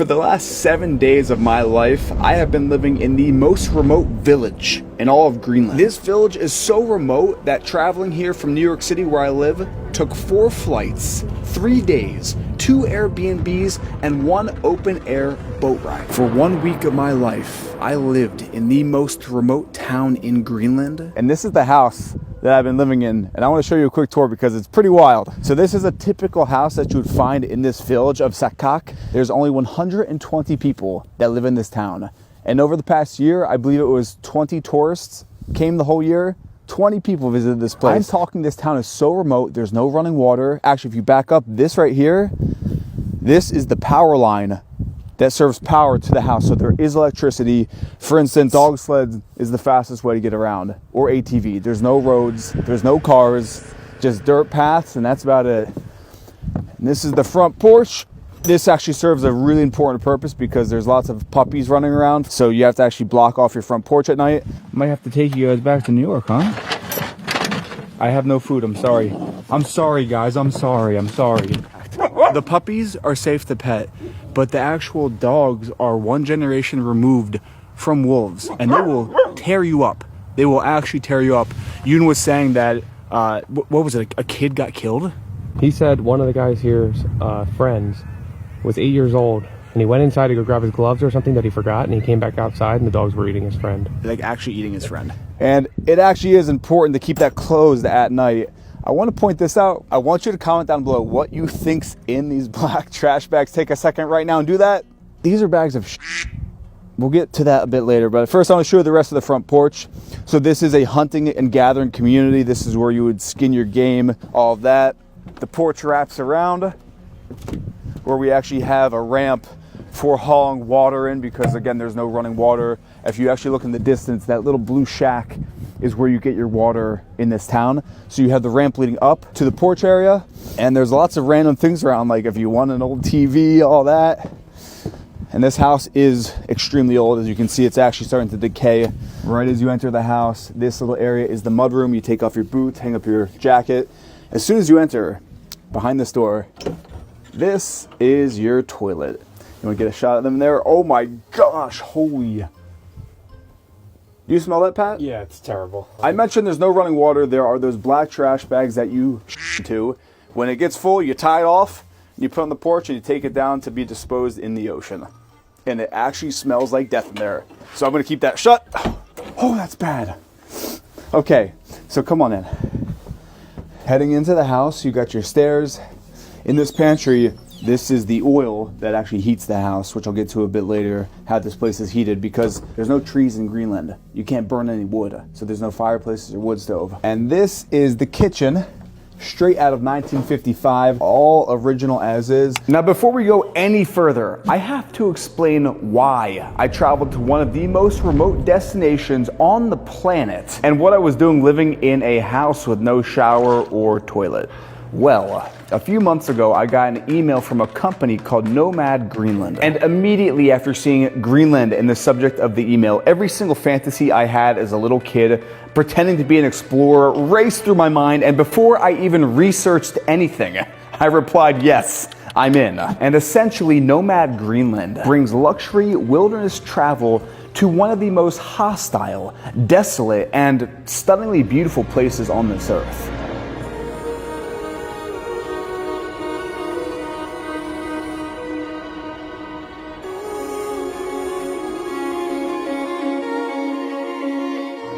For the last 7 days of my life, I have been living in the most remote village in all of Greenland. This village is so remote that traveling here from New York City, where I live, took 4 flights, 3 days, 2 Airbnbs, and 1 open-air boat ride. For 1 week of my life, I lived in the most remote town in Greenland. And this is the house that I've been living in, and I want to show you a quick tour because it's pretty wild. So this is a typical house that you would find in this village of Sakak. There's only 120 people that live in this town. And over the past year, I believe it was 20 tourists came the whole year. 20 people visited this place. I'm talking, this town is so remote, there's no running water. Actually, if you back up, this right here, this is the power line that serves power to the house. So there is electricity. For instance, dog sled is the fastest way to get around, or ATV. There's no roads, there's no cars, just dirt paths, and that's about it. And this is the front porch. This actually serves a really important purpose because there's lots of puppies running around. So you have to actually block off your front porch at night. Might have to take you guys back to New York, huh? I have no food, I'm sorry. I'm sorry, guys, I'm sorry. The puppies are safe to pet, but the actual dogs are 1 generation removed from wolves, and they will tear you up. They will actually tear you up. Yoon was saying that, what was it, a kid got killed? He said one of the guys here's friends was 8 years old, and he went inside to go grab his gloves or something that he forgot, and he came back outside and the dogs were eating his friend. Like actually eating his friend. And it actually is important to keep that closed at night. I want to point this out. I want you to comment down below what you think's in these black trash bags. Take a second right now and do that. These are bags of shit. We'll get to that a bit later, but first I want to show you the rest of the front porch. So this is a hunting and gathering community. This is where you would skin your game, all of that. The porch wraps around where we actually have a ramp for hauling water in because, again, there's no running water. If you actually look in the distance, that little blue shack is where you get your water in this town. So you have the ramp leading up to the porch area, and there's lots of random things around, like if you want an old TV, all that. And this house is extremely old. As you can see, it's actually starting to decay. Right as you enter the house, this little area is the mudroom. You take off your boots, hang up your jacket. As soon as you enter, behind this door, this is your toilet. You want to get a shot at them there? Oh my gosh, holy. Do you smell that, Pat? Yeah, it's terrible. I mentioned there's no running water. There are those black trash bags that you to. When it gets full, you tie it off, you put it on the porch, and you take it down to be disposed in the ocean. And it actually smells like death in there. So I'm going to keep that shut. Oh, that's bad. Okay, so come on in. Heading into the house, you got your stairs. In this pantry, this is the oil that actually heats the house, which I'll get to a bit later, how this place is heated, because there's no trees in Greenland. You can't burn any wood, so there's no fireplaces or wood stove. And this is the kitchen, straight out of 1955, all original as is. Now, before we go any further, I have to explain why I traveled to one of the most remote destinations on the planet, and what I was doing living in a house with no shower or toilet. Well, a few months ago, I got an email from a company called Nomad Greenland. And immediately after seeing Greenland in the subject of the email, every single fantasy I had as a little kid, pretending to be an explorer, raced through my mind. And before I even researched anything, I replied, yes, I'm in. And essentially, Nomad Greenland brings luxury wilderness travel to one of the most hostile, desolate, and stunningly beautiful places on this earth.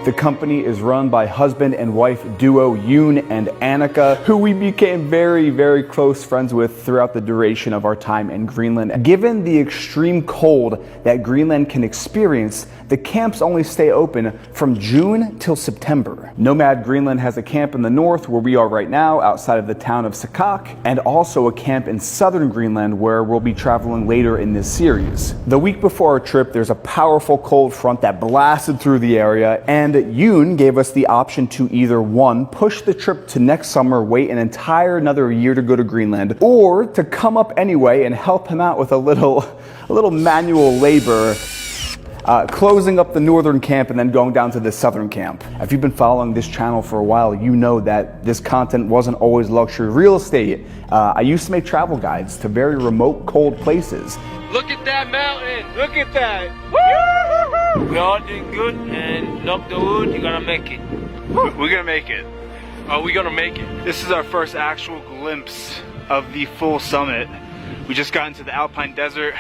The company is run by husband and wife duo Yoon and Annika, who we became very, very close friends with throughout the duration of our time in Greenland. Given the extreme cold that Greenland can experience, the camps only stay open from June till September. Nomad Greenland has a camp in the north where we are right now, outside of the town of Sakak, and also a camp in southern Greenland where we'll be traveling later in this series. The week before our trip, there's a powerful cold front that blasted through the area, and Yoon gave us the option to either, 1, push the trip to next summer, wait an entire another year to go to Greenland, or to come up anyway and help him out with a little manual labor, closing up the northern camp and then going down to the southern camp. If you've been following this channel for a while, you know that this content wasn't always luxury real estate. I used to make travel guides to very remote, cold places. Look at that mountain. Look at that. We all doing good, and knock the wood, you're gonna make it. We're gonna make it. Are we gonna make it? This is our first actual glimpse of the full summit. We just got into the Alpine Desert,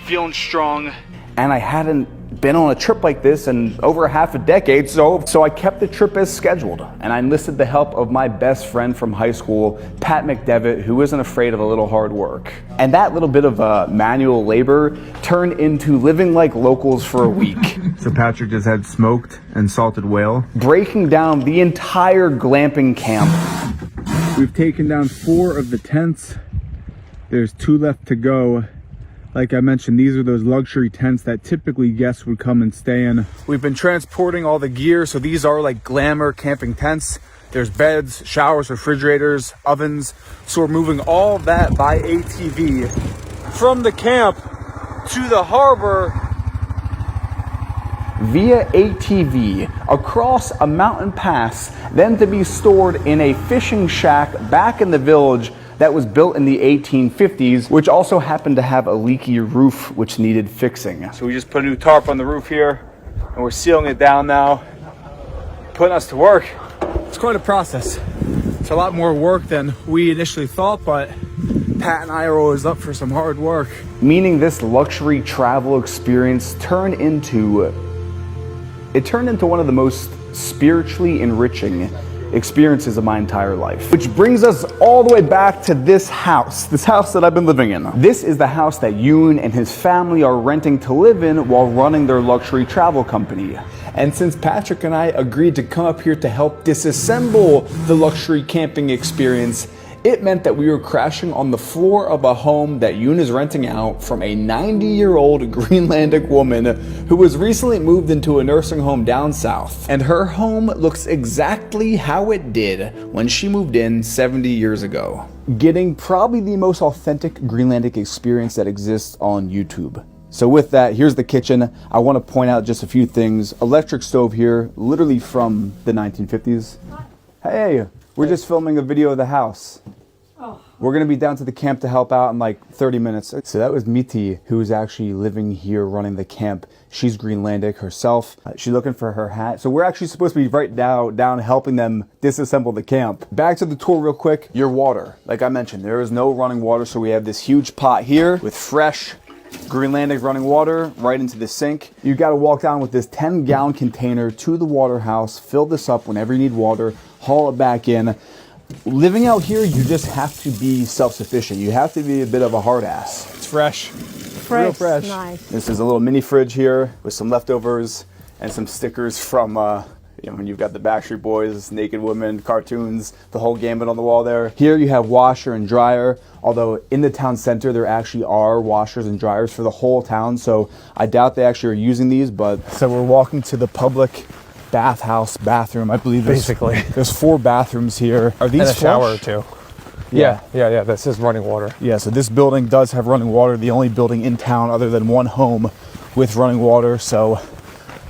feeling strong. And I hadn't been on a trip like this in over half a decade, so I kept the trip as scheduled. And I enlisted the help of my best friend from high school, Pat McDevitt, who isn't afraid of a little hard work. And that little bit of manual labor turned into living like locals for a week. So Patrick just had smoked and salted whale, breaking down the entire glamping camp. We've taken down 4 of the tents. There's 2 left to go. Like I mentioned, these are those luxury tents that typically guests would come and stay in. We've been transporting all the gear, so these are like glamour camping tents. There's beds, showers, refrigerators, ovens. So we're moving all of that by ATV from the camp to the harbor via ATV across a mountain pass, then to be stored in a fishing shack back in the village that was built in the 1850s, which also happened to have a leaky roof which needed fixing. So we just put a new tarp on the roof here and we're sealing it down now, putting us to work. It's quite a process. It's a lot more work than we initially thought, but Pat and I are always up for some hard work. Meaning this luxury travel experience turned into one of the most spiritually enriching experiences of my entire life. Which brings us all the way back to this house that I've been living in. This is the house that Yoon and his family are renting to live in while running their luxury travel company. And since Patrick and I agreed to come up here to help disassemble the luxury camping experience, it meant that we were crashing on the floor of a home that Yoon is renting out from a 90-year-old Greenlandic woman who was recently moved into a nursing home down south. And her home looks exactly how it did when she moved in 70 years ago. Getting probably the most authentic Greenlandic experience that exists on YouTube. So with that, here's the kitchen. I want to point out just a few things. Electric stove here, literally from the 1950s. Hey, we're just filming a video of the house. Oh. We're gonna be down to the camp to help out in like 30 minutes. So that was Miti, who is actually living here running the camp. She's Greenlandic herself. She's looking for her hat. So we're actually supposed to be right now down helping them disassemble the camp. Back to the tour real quick. Your water, like I mentioned, there is no running water. So we have this huge pot here with fresh Greenlandic running water right into the sink. You got to walk down with this 10-gallon container to the water house, fill this up whenever you need water, haul it back in. Living out here, you just have to be self-sufficient. You have to be a bit of a hard ass. It's fresh. Real fresh. Nice. This is a little mini fridge here with some leftovers and some stickers from when you've got the Backstreet Boys, Naked Women, cartoons, the whole gambit on the wall there. Here you have washer and dryer, although in the town center there actually are washers and dryers for the whole town, so I doubt they actually are using these, but... So we're walking to the public bathroom, I believe. Basically. There's 4 bathrooms here. Are these and a shower or flush? 2. Yeah, this is running water. Yeah, so this building does have running water, the only building in town other than one home with running water, so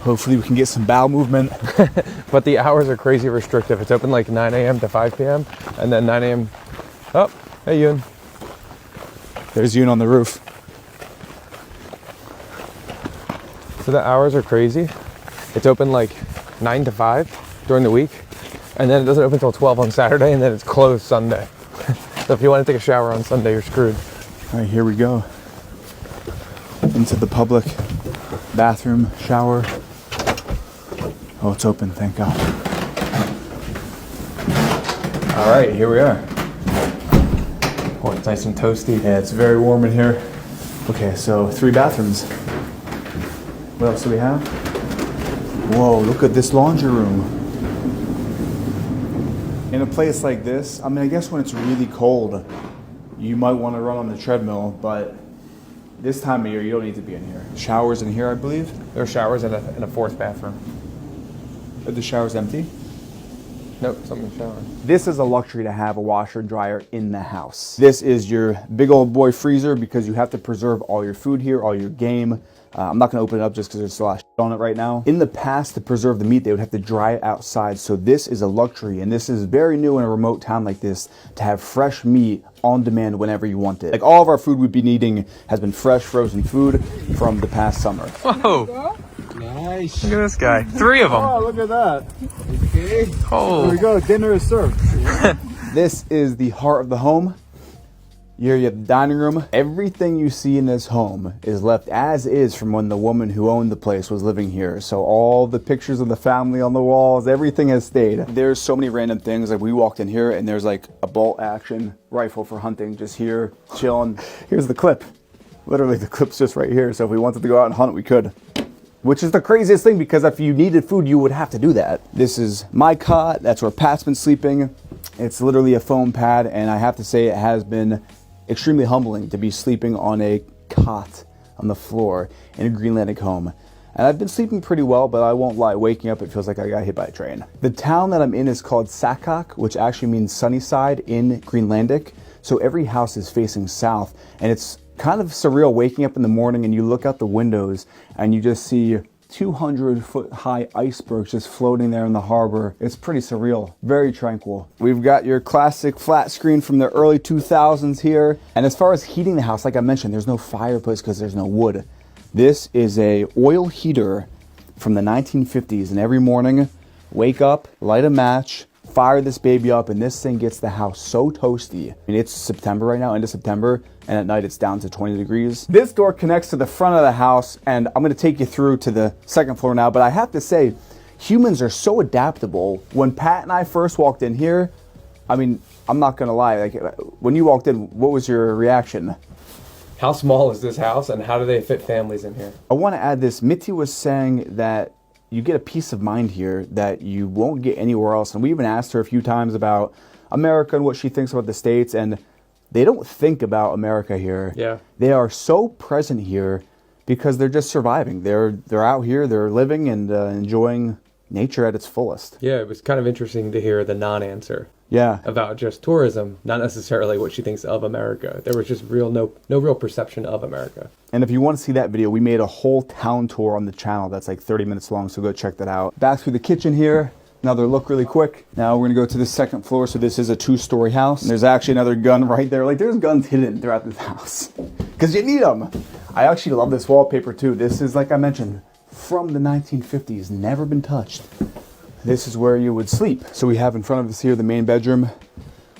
hopefully we can get some bowel movement. But the hours are crazy restrictive. It's open like 9 a.m. to 5 p.m. and then 9 a.m. Oh, hey Yoon. There's Yoon on the roof. So the hours are crazy. It's open like 9 to 5 during the week, and then it doesn't open until 12 on Saturday, and then it's closed Sunday. So if you want to take a shower on Sunday, you're screwed. All right, here we go. Into the public bathroom, shower. Oh, it's open, thank God. All right, here we are. Oh, it's nice and toasty. Yeah, it's very warm in here. Okay, so 3 bathrooms. What else do we have? Whoa, look at this laundry room. In a place like this, I mean, I guess when it's really cold, you might want to run on the treadmill, but this time of year, you don't need to be in here. Showers in here, I believe. There are showers in a 4th bathroom. Are the showers empty? Nope, something's showering. This is a luxury to have a washer and dryer in the house. This is your big old boy freezer because you have to preserve all your food here, all your game. I'm not going to open it up just because there's a lot of shit on it right now. In the past, to preserve the meat, they would have to dry it outside. So this is a luxury, and this is very new in a remote town like this, to have fresh meat on demand whenever you want it. Like all of our food we've been eating has been fresh, frozen food from the past summer. Whoa! Nice. Look at this guy. 3 of them. Oh, look at that. Okay. Oh. Here we go. Dinner is served. This is the heart of the home. Here you have the dining room. Everything you see in this home is left as is from when the woman who owned the place was living here. So all the pictures of the family on the walls, everything has stayed. There's so many random things. Like we walked in here and there's like a bolt action rifle for hunting just here, chilling. Here's the clip. Literally the clip's just right here. So if we wanted to go out and hunt, we could. Which is the craziest thing because if you needed food, you would have to do that. This is my cot. That's where Pat's been sleeping. It's literally a foam pad, and I have to say it has been extremely humbling to be sleeping on a cot on the floor in a Greenlandic home. And I've been sleeping pretty well, but I won't lie, waking up it feels like I got hit by a train. The town that I'm in is called Sakak, which actually means sunny side in Greenlandic. So every house is facing south, and it's kind of surreal waking up in the morning and you look out the windows and you just see 200-foot high icebergs just floating there in the harbor. It's pretty surreal, very tranquil. We've got your classic flat screen from the early 2000s here. And as far as heating the house, like I mentioned, there's no fireplace because there's no wood. This is a oil heater from the 1950s, and every morning, wake up, light a match, fire this baby up, and this thing gets the house so toasty. I mean, it's September right now, end of September, and at night it's down to 20 degrees. This door connects to the front of the house, and I'm gonna take you through to the second floor now, but I have to say, humans are so adaptable. When Pat and I first walked in here, I mean, I'm not gonna lie, like when you walked in, what was your reaction? How small is this house, and how do they fit families in here? I wanna add this, Mitty was saying that you get a peace of mind here that you won't get anywhere else. And we even asked her a few times about America and what she thinks about the States, and they don't think about America here. Yeah. They are so present here because they're just surviving. They're out here, they're living and enjoying nature at its fullest. Yeah, it was kind of interesting to hear the non-answer. Yeah. About just tourism, not necessarily what she thinks of America. There was just no real perception of America. And if you want to see that video, we made a whole town tour on the channel that's like 30 minutes long, so go check that out. Back through the kitchen here. Another look really quick. Now we're gonna go to the second floor. So this is a 2-story house. And there's actually another gun right there. Like there's guns hidden throughout this house because you need them. I actually love this wallpaper too. This is, like I mentioned, from the 1950s, never been touched. This is where you would sleep. So we have in front of us here the main bedroom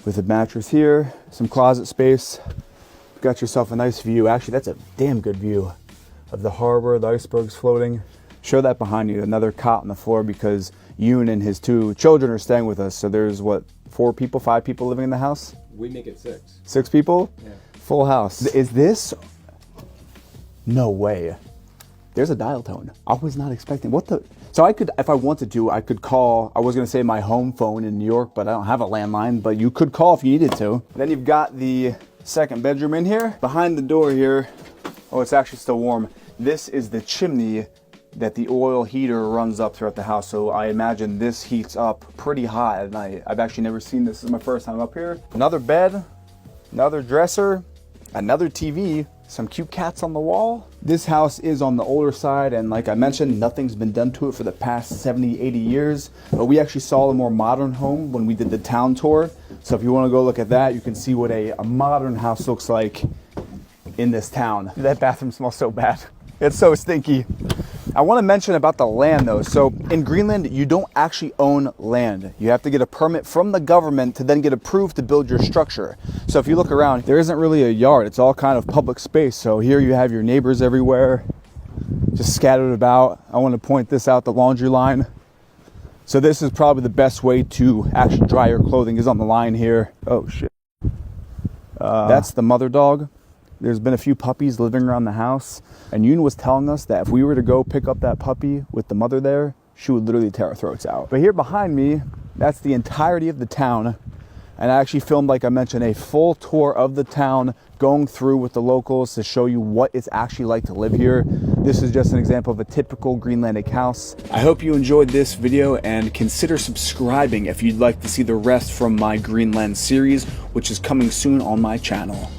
with a mattress here, some closet space. Got yourself a nice view. Actually, that's a damn good view of the harbor, the icebergs floating. Show that behind you, another cot on the floor because Yoon and his 2 children are staying with us. So there's what, 4 people, 5 people living in the house? We make it 6. 6 people? Yeah. Full house. Is this? No way. There's a dial tone. I was not expecting. What the? So I could, if I wanted to, I could call, I was gonna say my home phone in New York, but I don't have a landline, but you could call if you needed to. Then you've got the second bedroom in here. Behind the door here, oh, it's actually still warm. This is the chimney that the oil heater runs up throughout the house. So I imagine this heats up pretty hot at night. I've actually never seen this. This is my first time up here. Another bed, another dresser, another TV, some cute cats on the wall. This house is on the older side, and like I mentioned, nothing's been done to it for the past 70, 80 years. But we actually saw a more modern home when we did the town tour. So if you want to go look at that, you can see what a modern house looks like in this town. That bathroom smells so bad. It's so stinky. I want to mention about the land though. So in Greenland, you don't actually own land. You have to get a permit from the government to then get approved to build your structure. So if you look around, there isn't really a yard. It's all kind of public space. So here you have your neighbors everywhere, just scattered about. I want to point this out, the laundry line. So this is probably the best way to actually dry your clothing is on the line here. Oh shit. That's the mother dog. There's been a few puppies living around the house, and Yoon was telling us that if we were to go pick up that puppy with the mother there, she would literally tear our throats out. But here behind me, that's the entirety of the town. And I actually filmed, like I mentioned, a full tour of the town, going through with the locals to show you what it's actually like to live here. This is just an example of a typical Greenlandic house. I hope you enjoyed this video, and consider subscribing if you'd like to see the rest from my Greenland series, which is coming soon on my channel.